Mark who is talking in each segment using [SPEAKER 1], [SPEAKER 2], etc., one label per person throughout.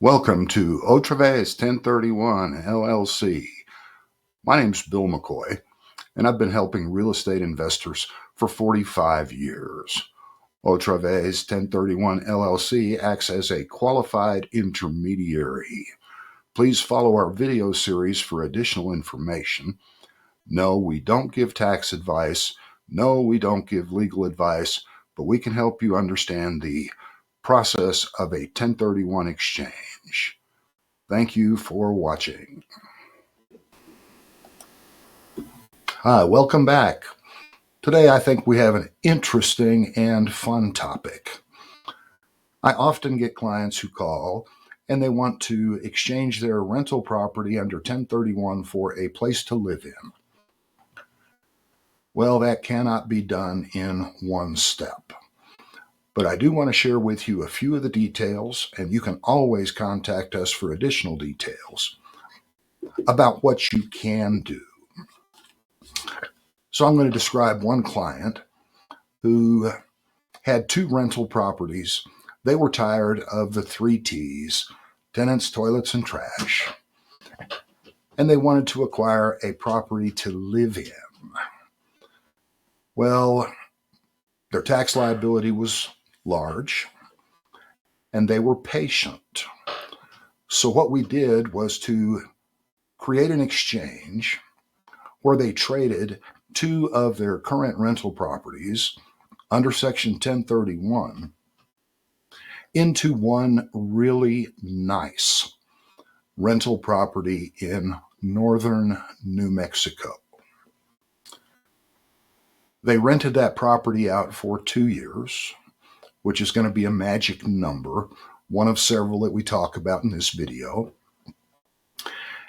[SPEAKER 1] Welcome to Otraves 1031 LLC. My name's Bill McCoy, and I've been helping real estate investors for 45 years. Otraves 1031 LLC acts as a qualified intermediary. Please follow our video series for additional information. No, we don't give tax advice. No, we don't give legal advice, but we can help you understand the process of a 1031 exchange. Thank you for watching. Hi, welcome back. Today I think we have an interesting and fun topic. I often get clients who call and they want to exchange their rental property under 1031 for a place to live in. Well, that cannot be done in one step. But I do want to share with you a few of the details, and you can always contact us for additional details about what you can do. So I'm going to describe one client who had two rental properties. They were tired of the 3 T's, tenants, toilets, and trash, and they wanted to acquire a property to live in. Well, their tax liability was large, and they were patient. So what we did was to create an exchange where they traded 2 of their current rental properties under Section 1031 into one really nice rental property in northern New Mexico. They rented that property out for 2 years, which is going to be a magic number, one of several that we talk about in this video.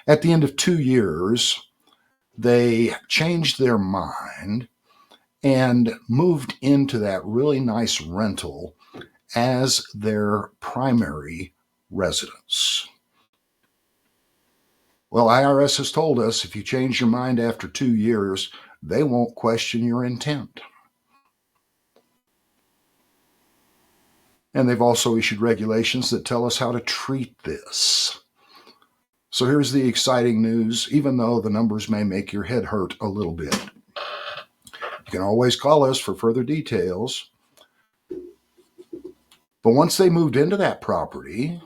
[SPEAKER 1] At the end of 2 years, they changed their mind and moved into that really nice rental as their primary residence. Well, IRS has told us if you change your mind after 2 years, they won't question your intent. And they've also issued regulations that tell us how to treat this. So here's the exciting news, even though the numbers may make your head hurt a little bit. You can always call us for further details. But once they moved into that property,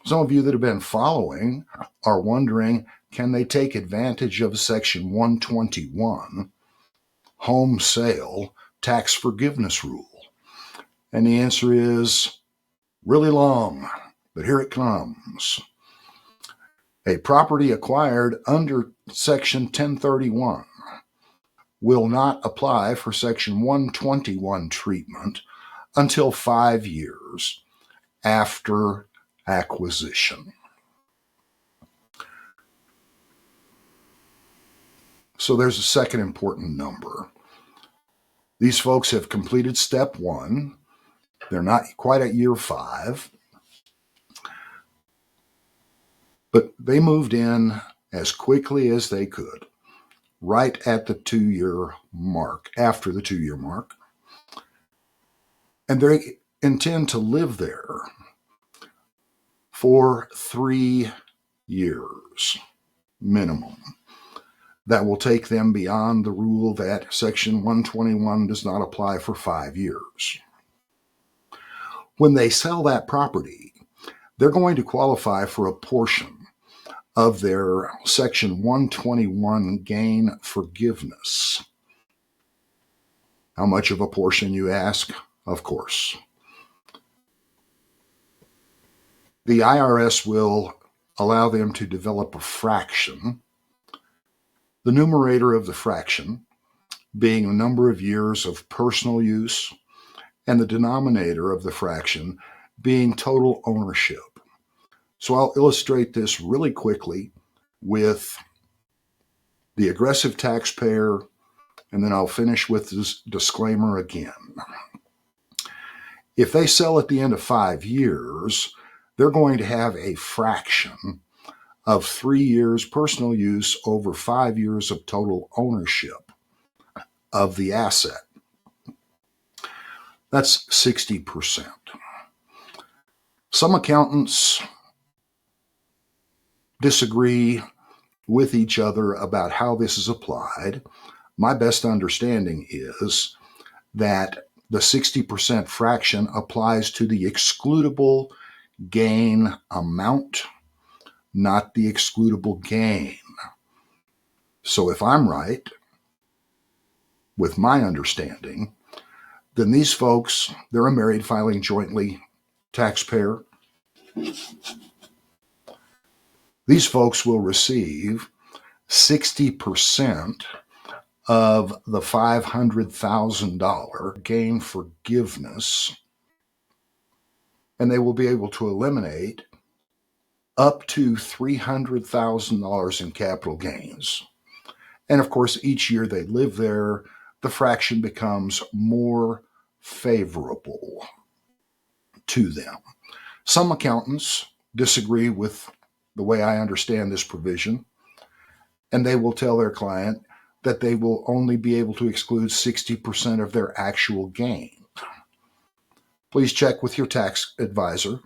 [SPEAKER 1] some of you that have been following are wondering, can they take advantage of Section 121, home sale tax forgiveness rule? And the answer is really long, but here it comes. A property acquired under Section 1031 will not apply for Section 121 treatment until 5 years after acquisition. So there's a second important number. These folks have completed step 1. They're not quite at year 5, but they moved in as quickly as they could, right at the 2-year mark, after the 2-year mark. And they intend to live there for 3 years minimum. That will take them beyond the rule that Section 121 does not apply for 5 years. When they sell that property, they're going to qualify for a portion of their Section 121 gain forgiveness. How much of a portion, you ask? Of course. The IRS will allow them to develop a fraction, the numerator of the fraction being the number of years of personal use, and the denominator of the fraction being total ownership. So I'll illustrate this really quickly with the aggressive taxpayer, and then I'll finish with this disclaimer again. If they sell at the end of 5 years, they're going to have a fraction of 3 years personal use over 5 years of total ownership of the asset. That's 60%. Some accountants disagree with each other about how this is applied. My best understanding is that the 60% fraction applies to the excludable gain amount, not the excludable gain. So if I'm right with my understanding, then these folks, they're a married filing jointly taxpayer. These folks will receive 60% of the $500,000 gain forgiveness, and they will be able to eliminate up to $300,000 in capital gains. And of course, each year they live there, the fraction becomes more favorable to them. Some accountants disagree with the way I understand this provision, and they will tell their client that they will only be able to exclude 60% of their actual gain. Please check with your tax advisor.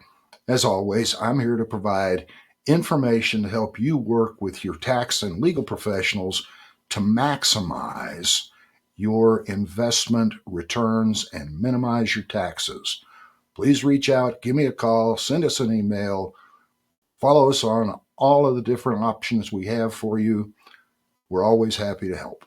[SPEAKER 1] As always, I'm here to provide information to help you work with your tax and legal professionals to maximize your investment returns and minimize your taxes. Please reach out, give me a call, send us an email, follow us on all of the different options we have for you. We're always happy to help.